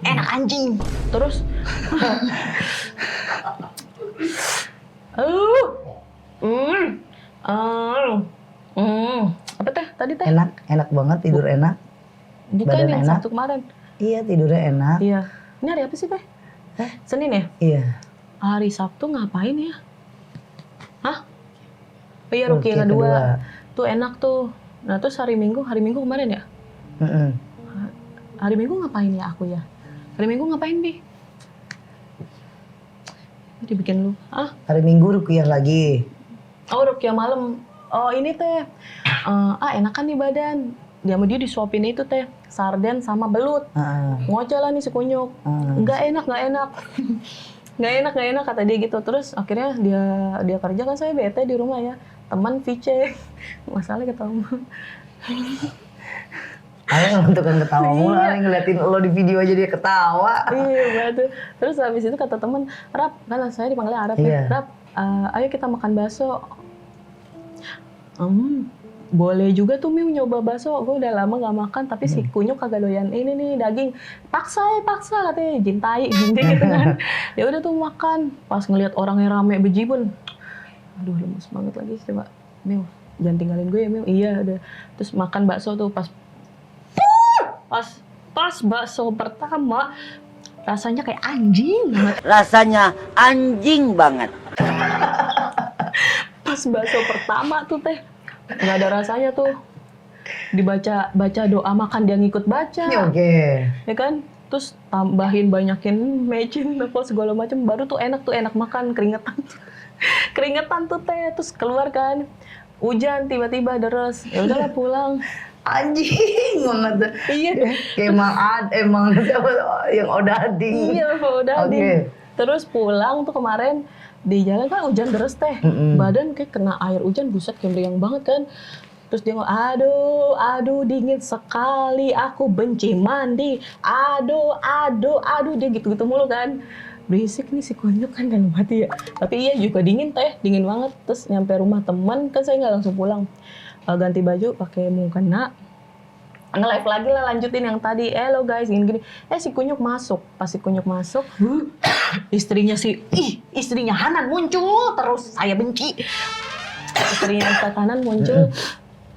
enak anjing. Terus, apa teh tadi teh? Enak banget, tidur enak. Bukan badan yang enak. Sabtu kemarin. Iya, tidurnya enak. Iya. Ini hari apa sih, Teh? Senin ya? Iya. Hari Sabtu ngapain ya? Hah? Oh iya, ruqyah kedua. Tuh enak tuh. Nah, terus hari Minggu kemarin ya? Hari Minggu ngapain ya aku ya? Hari Minggu ngapain, Bi? Dibikin lu. Hari Minggu ruqyah lagi. Oh, ruqyah malam. Oh, ini Teh. Enakan nih badan. Dia disuapin itu Teh, sarden sama belut. Ngoceh lah nih si kunyuk. Nggak enak. Nggak enak kata dia gitu. Terus akhirnya dia kerja kan, saya bete di rumah ya. Teman VC. Masalahnya ketemu. Ayah tukang ketawa mulu, Ayah ngeliatin lo di video aja dia ketawa. Iya betul. Terus habis itu kata teman, Rap, kan saya dipanggilnya Arap ya. Rap, ayo kita makan bakso. Boleh juga tuh Miu nyoba bakso, gue udah lama gak makan, tapi si kunyuk kagak doyan ini nih daging. Paksa katanya, jintai gitu kan. Ya udah tuh makan, pas ngelihat orangnya rame bejibun. Aduh lemes banget lagi, coba Miu jangan tinggalin gue ya Miu. Iya udah. Terus makan bakso tuh pas bakso pertama rasanya kayak anjing banget. Pas bakso pertama tuh Teh nggak ada rasanya tuh, baca doa makan dia ngikut baca. Oke. Ya kan, terus tambahin banyakin mecin apa segala macam, baru tuh enak makan. Keringetan tuh Teh, terus keluar kan hujan tiba-tiba deres, ya udahlah pulang. Anjing banget. Iya. Emang siapa yang Odading. Iya Odading. Terus pulang tuh kemarin di jalan kan hujan deres Teh, badan kayak kena air hujan, buset kemeriang banget kan. Terus dia ngomong, aduh dingin sekali, aku benci mandi, aduh dia gitu mulu kan. Berisik nih si kunyuk kan dalam hati ya. Tapi iya juga dingin Teh, dingin banget. Terus nyampe rumah teman kan saya nggak langsung pulang, ganti baju pakai mukena, nge-live lagi lah, lanjutin yang tadi. Hello guys, gini. Si kunyuk masuk. Pas si kunyuk masuk, istrinya Hanan muncul terus, saya benci. Istrinya Ustadz Hanan muncul,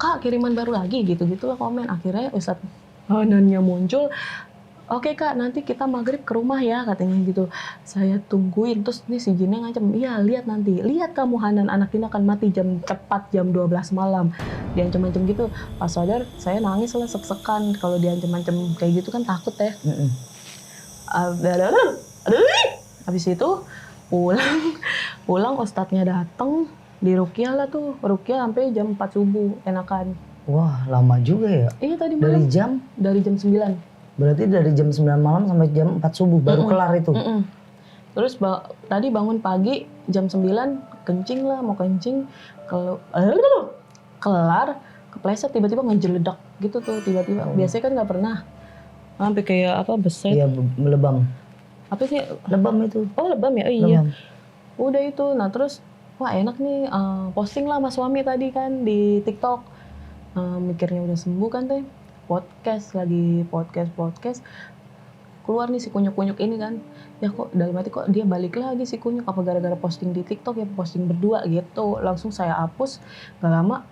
Kak kiriman baru lagi, gitu-gitu lah komen. Akhirnya Ustadz Hanannya muncul, oke Kak, nanti kita maghrib ke rumah ya, katanya gitu. Saya tungguin, terus nih si jinnya ngancam, iya lihat nanti, lihat kamu Hanan, anak ini akan mati tepat jam 12 malam. Diancam-ancam gitu. Pas sadar, saya nangis lah sek-sekan. Kalau diancam-ancam kayak gitu kan takut Teh. Habis itu pulang Ustadznya datang, di ruqyah lah tuh, ruqyah sampai jam 4 subuh, enakan. Wah, lama juga ya. Iya tadi malam. Dari jam 9. Berarti dari jam 9 malam sampai jam 4 subuh baru kelar itu. Terus tadi bangun pagi jam 9 kencing lah, mau kencing, kelar, kepleset tiba-tiba ngejeledak gitu tuh tiba-tiba. Biasanya kan nggak pernah. Sampai kayak apa beset. Iya, lebam. Apa sih? Lebam itu. Oh lebam ya? Oh, iya. Lebam. Udah itu, nah terus wah enak nih, posting lah mas suami tadi kan di TikTok. Mikirnya udah sembuh kan Teh. Podcast. Keluar nih si kunyuk-kunyuk ini kan. Ya kok dalam hati kok dia balik lagi si kunyuk, apa gara-gara posting di TikTok ya, posting berdua gitu. Langsung saya hapus. Gak lama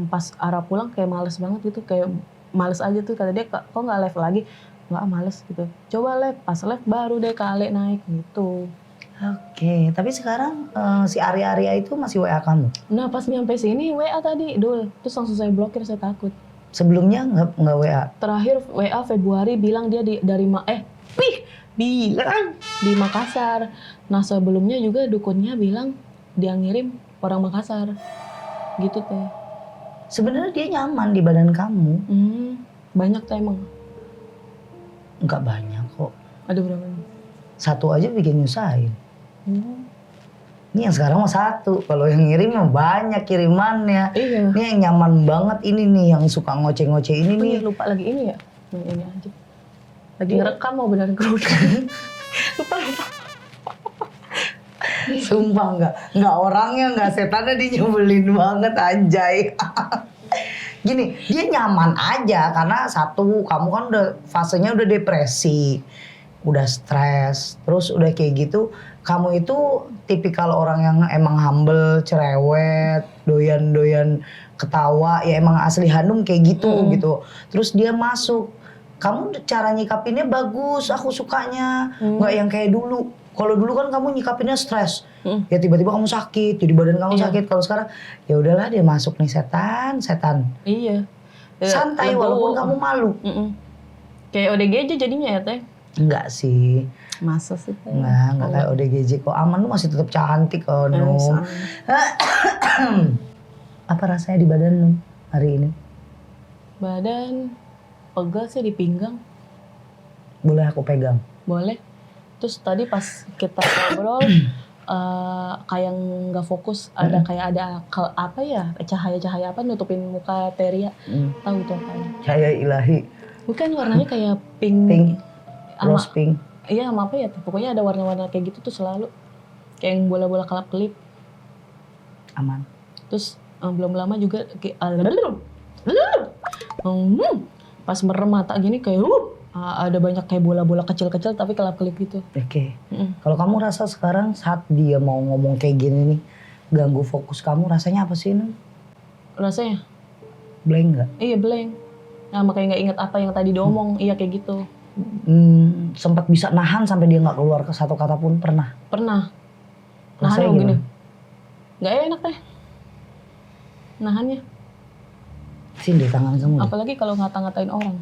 pas Ara pulang kayak males banget gitu, kayak males aja tuh, kata dia kok nggak live lagi. Nggak, males gitu. Coba live, pas live baru deh kali naik gitu. Oke, tapi sekarang si Arya itu masih WA kamu? Nah pas nyampe sini WA tadi, Dul. Terus langsung saya blokir, saya takut. Sebelumnya nggak WA? Terakhir WA Februari bilang dia bilang di Makassar. Nah sebelumnya juga dukunnya bilang dia ngirim orang Makassar. Gitu teh. Sebenarnya dia nyaman di badan kamu. Banyak teh emang. Nggak banyak kok. Ada berapa? Satu aja bikin nyusahin. Ini yang sekarang mah satu. Kalau yang ngirim mah banyak kirimannya. Iya. Ini yang nyaman banget ini nih, yang suka ngoceh-ngoceh ini nih. Lupa lagi ini ya. Yang ini aja. Lagi ngerekam mau beneran kerudung. lupa. Sumpah nggak orangnya, nggak setannya, dia nyebelin banget anjay. Gini, dia nyaman aja karena satu, kamu kan udah fasenya udah depresi, udah stres, terus udah kayak gitu. Kamu itu tipikal orang yang emang humble, cerewet, doyan ketawa, ya emang asli Hanum kayak gitu gitu. Terus dia masuk, kamu cara nyikapinnya bagus, aku sukanya, nggak yang kayak dulu. Kalau dulu kan kamu nyikapinnya stres, ya tiba-tiba kamu sakit, jadi badan kamu sakit. Kalau sekarang ya udahlah, dia masuk nih, setan. Iya. Santai walaupun kamu malu. Kayak ODGJ jadinya ya teh? Enggak sih. Masa sih teh? Enggak kayak ODGJ kok. Aman, lu masih tetap cantik kok, Num. Apa rasanya di badan lu hari ini? Badan pegel sih di pinggang. Boleh aku pegang? Boleh. Terus tadi pas kita ngobrol kayak nggak fokus, ada kayak ada apa ya, cahaya-cahaya apa nutupin muka Teria. Tahu tuh apa? Cahaya ilahi. Bukan, warnanya kayak pink. Pink. Rose pink. Iya, sama apa ya? Pokoknya ada warna-warna kayak gitu tuh selalu. Kayak yang bola-bola kelap-kelip. Aman. Terus belum lama juga kayak pas merem mata gini kayak ada banyak kayak bola-bola kecil-kecil tapi kelap-kelip gitu. Oke. Kalau kamu rasa sekarang saat dia mau ngomong kayak gini nih, ganggu fokus kamu, rasanya apa sih, Num? Rasanya? Blank nggak? Iya, blank. Nah, makanya nggak ingat apa yang tadi diomong. Iya, kayak gitu. Sempat bisa nahan sampai dia nggak keluar ke satu kata pun, pernah? Pernah. Nahan Rasanya dong gini. gimana? Nggak enak teh. Nahannya. Sini deh tangan kamu deh. Apalagi kalau ngata-ngatain orang.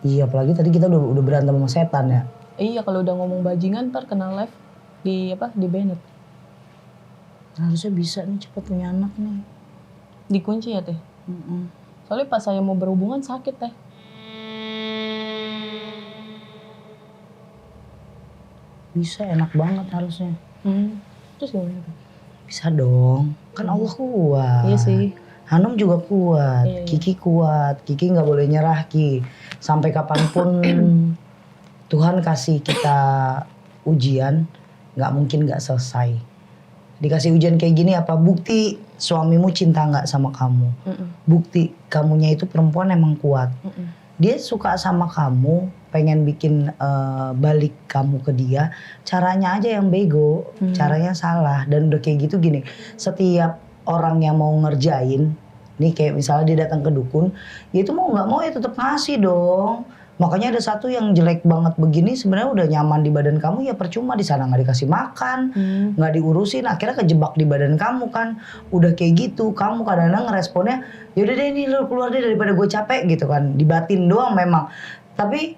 Iya, apalagi tadi kita udah berantem sama setan ya. Iya, kalau udah ngomong bajingan ntar kena live di banned. Harusnya bisa nih cepet punya anak nih. Dikunci ya teh. Soalnya pas saya mau berhubungan sakit teh. Bisa, enak banget harusnya. Terus gimana tuh? Bisa dong, kan Allah kuat. Iya sih. Hanum juga kuat, Iya. Kiki kuat. Kiki nggak boleh nyerah, Ki. Sampai kapanpun Tuhan kasih kita ujian, nggak mungkin nggak selesai. Dikasih ujian kayak gini apa bukti suamimu cinta nggak sama kamu? Bukti kamunya itu perempuan emang kuat. Dia suka sama kamu, pengen bikin balik kamu ke dia, caranya aja yang bego, caranya salah. Dan udah kayak gitu gini, setiap orang yang mau ngerjain, nih kayak misalnya dia datang ke dukun, ya itu mau nggak mau ya tetap ngasih dong. Makanya ada satu yang jelek banget begini, sebenarnya udah nyaman di badan kamu, ya percuma, di sana nggak dikasih makan, nggak diurusin, akhirnya kejebak di badan kamu kan. Udah kayak gitu, kamu kadang-kadang ngeresponnya, yaudah deh ini lu keluar deh daripada gue capek gitu kan, dibatin doang memang. Tapi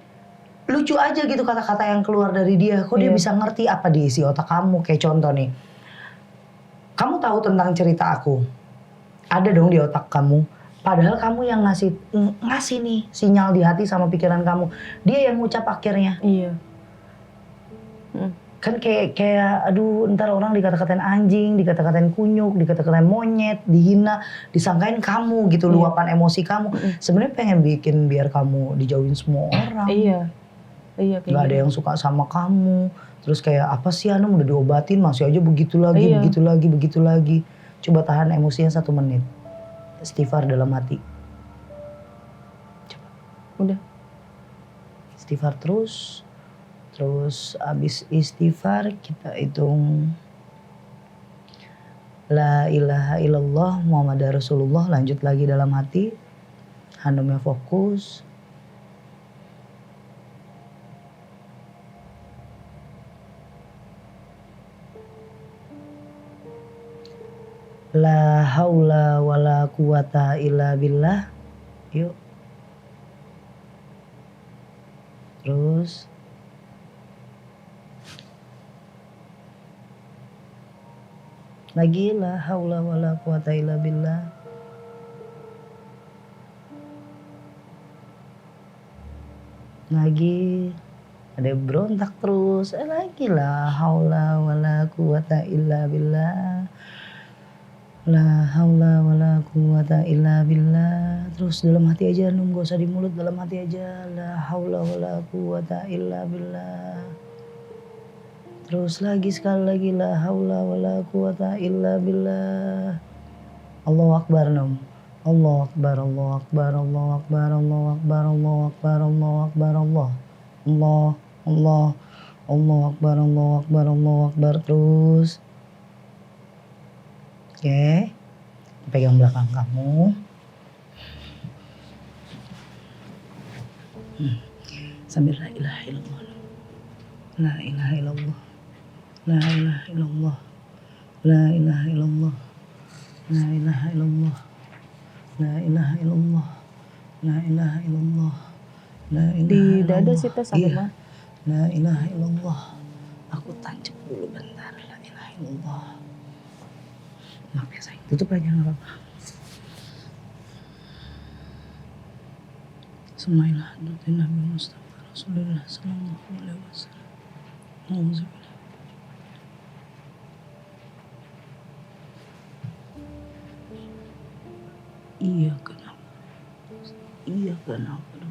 lucu aja gitu kata-kata yang keluar dari dia, kok dia bisa ngerti apa di isi otak kamu. Kayak contoh nih, kamu tahu tentang cerita aku, ada dong di otak kamu. Padahal kamu yang ngasih nih sinyal di hati sama pikiran kamu. Dia yang ngucap akhirnya. Iya. Kan kayak aduh, ntar orang dikata-katain anjing, dikata-katain kunyuk, dikata-katain monyet, dihina, disangkain kamu gitu, luapan emosi kamu. Sebenarnya pengen bikin biar kamu dijauhin semua orang. Iya. Iya kayak Gak ada gitu. yang suka sama kamu. Terus kayak apa sih Hanum, udah diobatin masih aja begitu lagi, Iya. begitu lagi. Coba tahan emosinya 1 menit. Istighfar dalam hati. Coba. Udah. Istighfar terus. Terus abis istighfar kita hitung La ilaha illallah Muhammadar Rasulullah. Lanjut lagi dalam hati. Hanumnya fokus. La haula wala quwata illa billah. Yuk. Terus. Lagi la haula wala quwata illa billah. Lagi. Ada berontak terus. Lagi la haula wala quwata illa billah. La haula wala quwata illa billah. Terus dalam hati aja, gak usah di mulut, dalam hati aja. La haula wala quwata illa billah. Terus lagi sekali lagi, la haula wala quwata illa billah. Allahu akbar nom. Allahu akbar, Allahu akbar, Allahu akbar, Allahu akbar, Allahu akbar, Allahu akbar, Allah. Allah akbar, Allahu akbar, Allahu akbar. Terus. Oke. Pegang belakang kamu. Sambil la ilaha illallah. La ilaha illallah. La ilaha illallah. La ilaha illallah. La ilaha illallah. La ilaha illallah. La ilaha illallah. La ilaha Di illallah. dada sih tes aku Iya. mah. La ilaha illallah. Aku tancap dulu bentar. La ilaha illallah. Maaf ya sayang. Tutup aja nggak apa-apa. Semailah dari Nabi Mustafa Rasulullah Sallallahu Alaihi Wasallam. Alhamdulillah. Iyyaka na'budu. Iyyaka na'budu.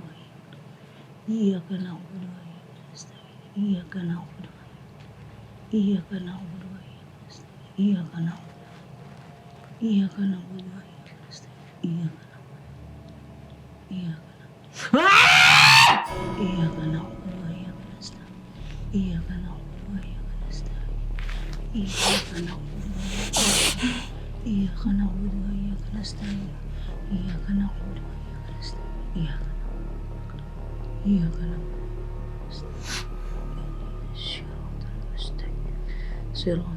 Iyyaka na'budu. Iyyaka na'budu. Iyyaka na'budu. Iyyaka na'budu. Iyyaka na'budu. Iyyaka na'budu. Iyyaka na'budu wa iyyaka nasta'in. Iyyaka na'budu wa iyyaka nasta'in. Iyyaka na'budu wa iyyaka nasta'in. Iyyaka na'budu wa iyyaka nasta'in. Iyyaka na'budu. Shiratal mustaqim. Shiratal.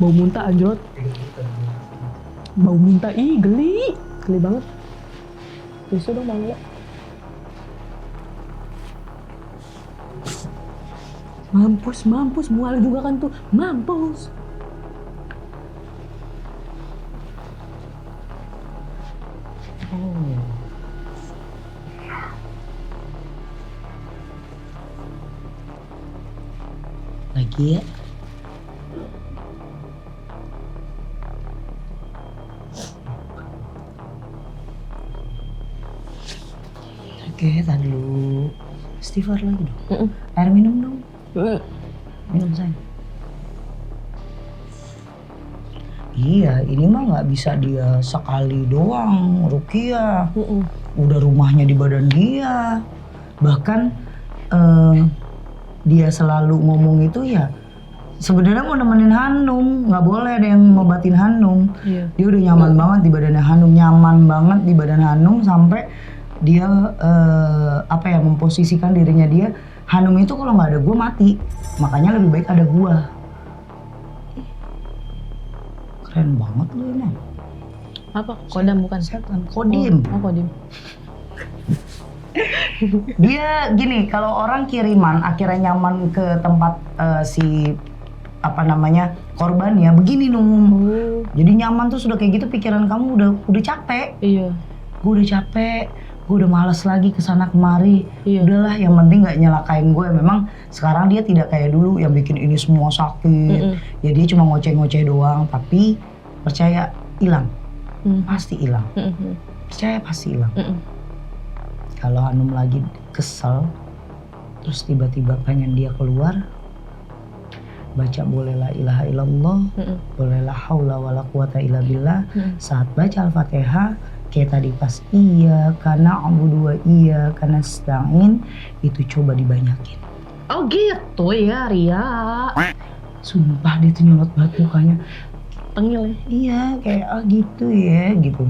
Bau muntah anjrot. Bau muntah, ih geli. Geli banget. Tisu dong Bang. Mampus, mual juga kan tuh. Mampus. Lagi ya. Oke, tahan dulu. Istighfar lagi dong. Air minum dong. Minum sayang. Iya, ini mah nggak bisa dia sekali doang ruqyah. Udah rumahnya di badan dia. Bahkan dia selalu ngomong itu ya sebenarnya mau nemenin Hanum, nggak boleh ada yang ngobatin Hanum. Iya. Dia udah nyaman banget di badannya Hanum, nyaman banget di badan Hanum sampai dia memposisikan dirinya dia. Hanum itu kalau nggak ada gue mati, makanya lebih baik ada gue. Keren banget lu ini. Apa? Kodam bukan? Setan, kodim. Oh, kodim. Dia gini, kalau orang kiriman akhirnya nyaman ke tempat korban ya begini Nung. Jadi nyaman tuh sudah kayak gitu, pikiran kamu udah capek. Iya. Gue udah capek, gue udah malas lagi kesana kemari. Iya. Udahlah, yang penting nggak nyelakain gue. Memang sekarang dia tidak kayak dulu yang bikin ini semua sakit. Ya dia cuma ngoceh-ngoceh doang, tapi percaya hilang, Mhm. pasti hilang. Mhm. Percaya pasti hilang. Mhm. Kalau Hanum lagi kesel, terus tiba-tiba pengen dia keluar, baca boleh la ilaha illallah, Mhm. boleh la haula wala quwata illa billah. Mhm. Saat baca Al-Fatihah, kayak tadi pas iya karena abudu wa iya karena nasta'in, itu coba dibanyakin. Oh gitu ya Ria. Sumpah dia tuh nyolot banget mukanya. Tengil ya. Iya kayak gitu ya gitu.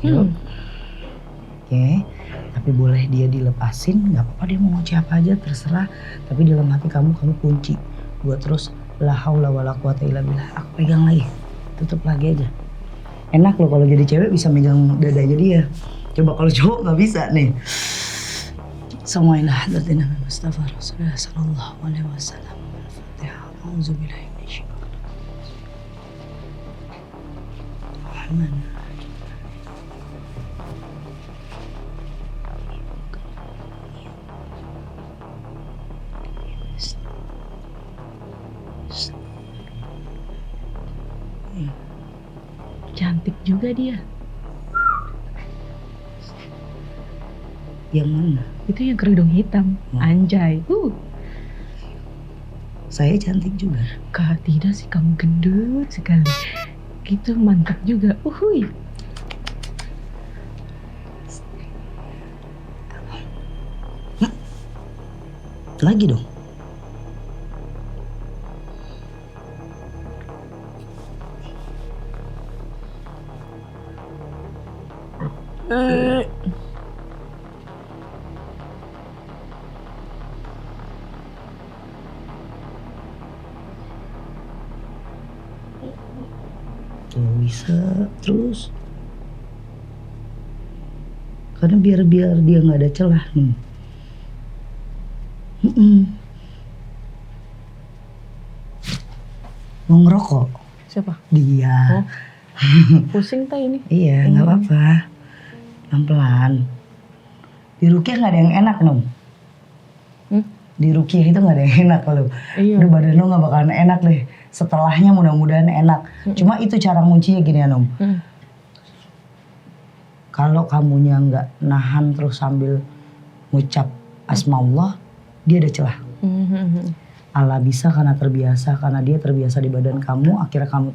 Yuk. Oke, tapi boleh dia dilepasin, nggak apa-apa, dia mau ngoceh apa aja terserah. Tapi dalam hati kamu kunci buat terus la haula wala quwata illa billah. Aku pegang lagi, tutup lagi aja. Enak loh kalau jadi cewek bisa megang dadanya dia. Coba kalau cowok nggak bisa nih. Semuanya hadratin Nabi Mustafa Rasulullah sallallahu alaihi wasallam. Al-Fatihah. Auzubillahi minasyaitonir rajim. Cantik juga dia. Yang mana? Itu yang kerudung hitam. Anjay. Saya cantik juga. Kak, tidak sih, kamu gendut sekali. Gitu mantap juga. Uhuy. Lagi dong. Tuh bisa terus. Karena biar dia nggak ada celah nih. Mau ngerokok? Siapa? Dia. Pusing teh ini. Iya, nggak apa-apa. Pelan-pelan. Di Rukiah nggak ada yang enak, Nom. Di Rukiah itu nggak ada yang enak loh. Iya. Udah badan lo nggak bakalan enak deh. Setelahnya mudah-mudahan enak. Cuma itu cara nguncinya gini ya, Nom. Kalau kamunya nggak nahan terus sambil ngucap asmaullah, dia ada celah. Allah bisa karena terbiasa, karena dia terbiasa di badan kamu, akhirnya kamu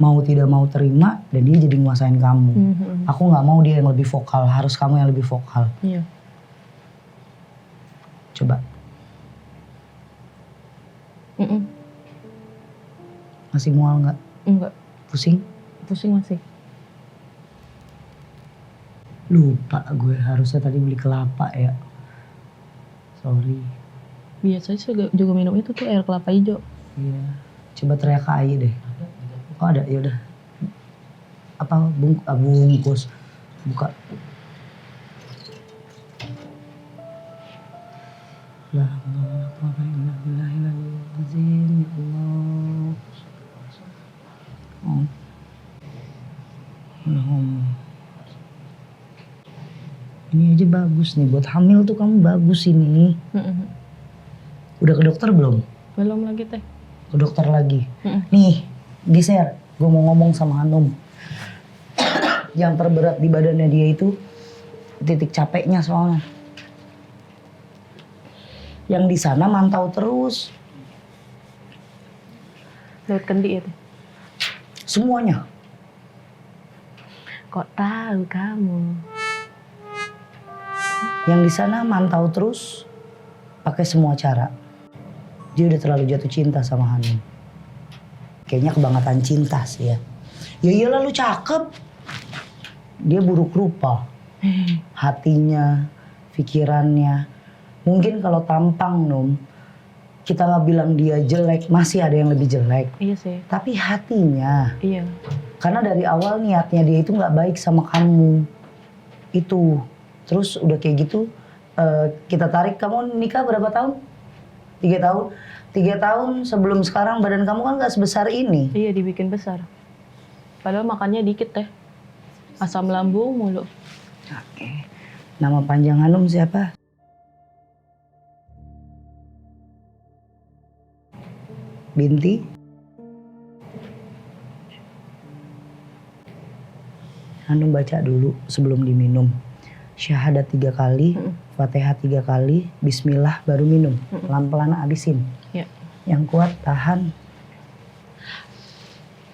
mau tidak mau terima dan dia jadi nguasain kamu. Aku nggak mau dia yang lebih vokal, harus kamu yang lebih vokal. Iya. Coba. Masih mual nggak? Enggak. Pusing? Pusing masih. Lupa gue, harusnya tadi beli kelapa ya. Sorry. Biasanya juga minum itu tuh air kelapa hijau. Iya. Coba teriak ke Ayi deh. Oh ada, yaudah. Apa bungkus? Buka. La haula wala quwwata illa billahil azim. Ya Allah. Oh. Allahumma. Ini aja bagus nih, buat hamil tuh kamu bagus ini. Udah ke dokter belum? Belum lagi teh. Ke dokter lagi. Nih, geser. Gue mau ngomong sama Hanum. Yang terberat di badannya dia itu titik capeknya soalnya. Yang di sana mantau terus. Lewat kendi ya teh. Semuanya. Kok tahu kamu? Yang di sana mantau terus, pakai semua cara. Dia udah terlalu jatuh cinta sama Hanum. Kayaknya kebangetan cinta sih ya. Ya iyalah lu cakep. Dia buruk rupa. Hatinya, pikirannya. Mungkin kalau tampang, Num, kita nggak bilang dia jelek, masih ada yang lebih jelek. Iya sih. Tapi hatinya. Iya. Karena dari awal niatnya dia itu nggak baik sama kamu. Itu. Terus udah kayak gitu, kita tarik, kamu nikah berapa tahun? 3 tahun. 3 tahun sebelum sekarang badan kamu kan gak sebesar ini. Iya, dibikin besar. Padahal makannya dikit teh. Asam lambung mulu. Oke. Nama panjang Hanum siapa? Binti? Antum baca dulu sebelum diminum. Syahadat 3 kali, Fatihah 3 kali, Bismillah baru minum. Pelan-pelan abisin. Ya. Yang kuat tahan.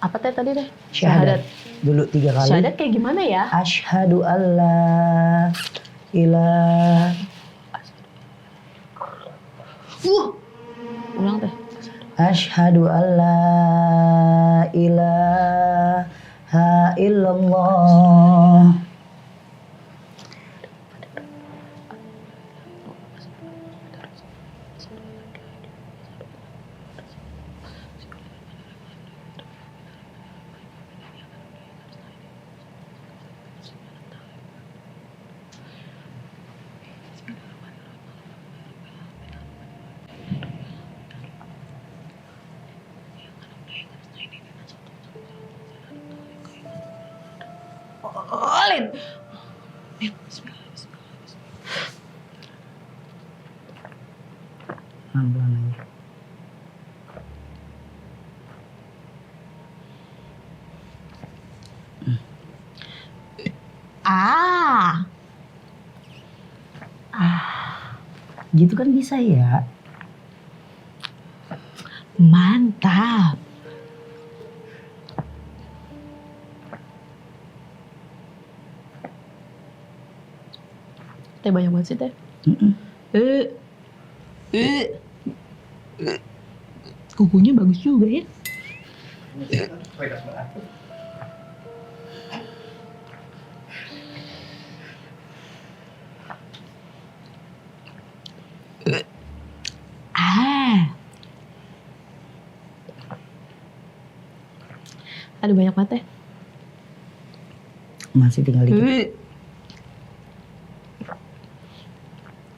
Apa teh tadi deh? Syahadat. Dulu 3 kali. Syahadat kayak gimana ya? Asyhadu alla ilaha. Ulang teh. Asyhadu alla ilaha illallah. Olin. Pelan-pelan aja. Gitu kan bisa ya? Mantap. Teh banyak banget sih teh. Kukunya bagus juga ya. Ada banyak banget teh. Masih tinggal dikit.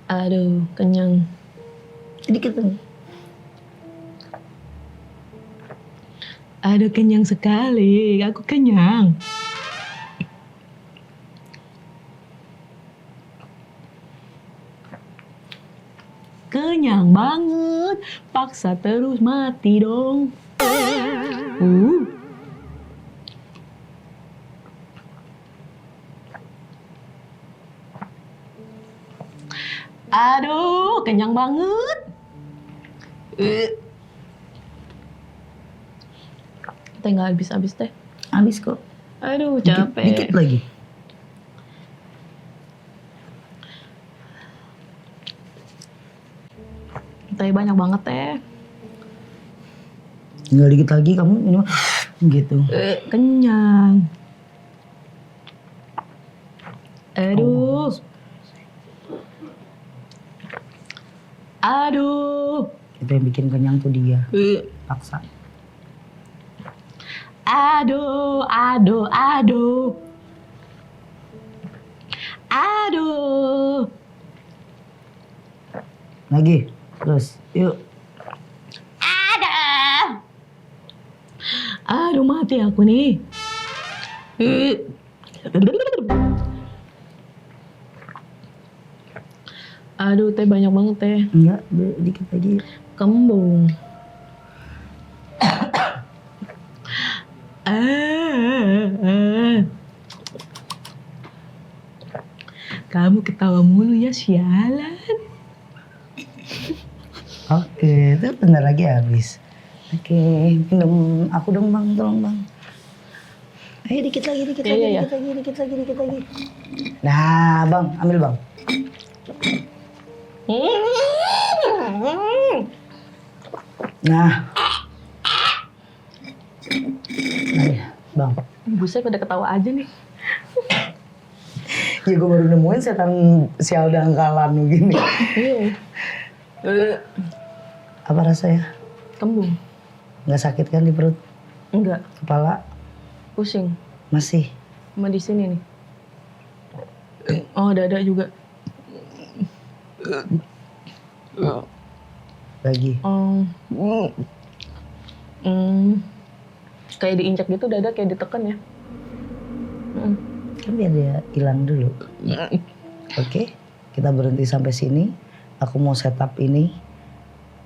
Aduh, kenyang. Sedikit lagi. Aduh, kenyang sekali. Aku kenyang. Kenyang banget. Paksa terus mati dong. Aduh, kenyang banget. Teh nggak habis-habis teh. Habis kok. Aduh, capek. Dikit lagi. Teh banyak banget teh. Tinggal dikit lagi kamu ini mah gitu. Kenyang. Aduh. Aduh. Itu yang bikin kenyang tuh dia. Paksa. Aduh, aduh, aduh. Aduh. Lagi. Terus. Yuk. Aduh, mati aku nih. Aduh, teh banyak banget teh. Enggak, dikit lagi. Kembung. Kamu ketawa mulu ya, sialan. Oke, itu bentar lagi habis. Oke, minum aku dong bang, tolong bang. Ayo dikit lagi, dikit lagi. Nah bang, ambil bang. Nah. Ayo, bang. Buset, pada ketawa aja nih. Ya gue baru nemuin setan sial dangkalan gini. Apa rasanya? Kembung. Nggak sakit kan di perut? Enggak, Kepala? pusing. Masih? Sama di sini nih. Oh, dada juga. Lagi? Kayak diinjak gitu, dada kayak ditekan ya. Kan biar dia hilang dulu. Oke, kita berhenti sampai sini. Aku mau setup ini.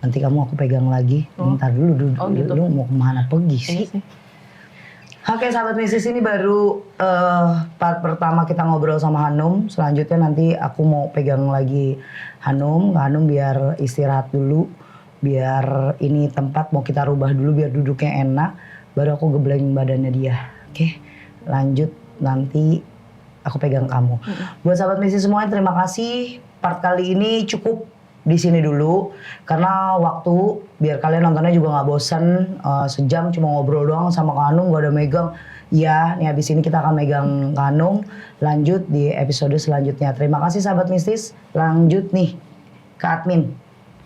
Nanti kamu aku pegang lagi. Ntar dulu, Oh, gitu. Lu mau kemana pergi sih? Iya sih. Oke sahabat Mistis, ini baru part pertama kita ngobrol sama Hanum. Selanjutnya nanti aku mau pegang lagi Hanum biar istirahat dulu. Biar ini tempat mau kita rubah dulu biar duduknya enak. Baru aku gebleng badannya dia. Oke, lanjut nanti aku pegang kamu. Buat sahabat Mistis semuanya, terima kasih. Part kali ini cukup di sini dulu karena waktu biar kalian nontonnya juga nggak bosan. Sejam cuma ngobrol doang sama Kak Hanum, gak ada megang. Ya, nih habis ini kita akan megang Kak Hanum. Lanjut di episode selanjutnya. Terima kasih sahabat Mistis. Lanjut nih ke admin.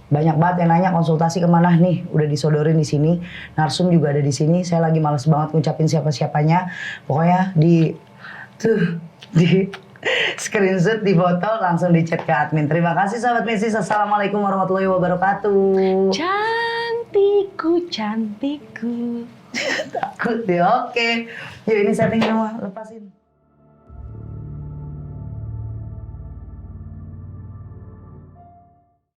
Banyak banget yang nanya konsultasi kemana nih, udah disodorin di sini. Narsum juga ada di sini. Saya lagi males banget ngucapin siapa-siapanya. Pokoknya di screenshot, di foto, langsung di chat ke admin. Terima kasih sahabat Mistis. Assalamualaikum warahmatullahi wabarakatuh. Cantikku. Takut deh, oke. Yuk ini setting semua, lepasin.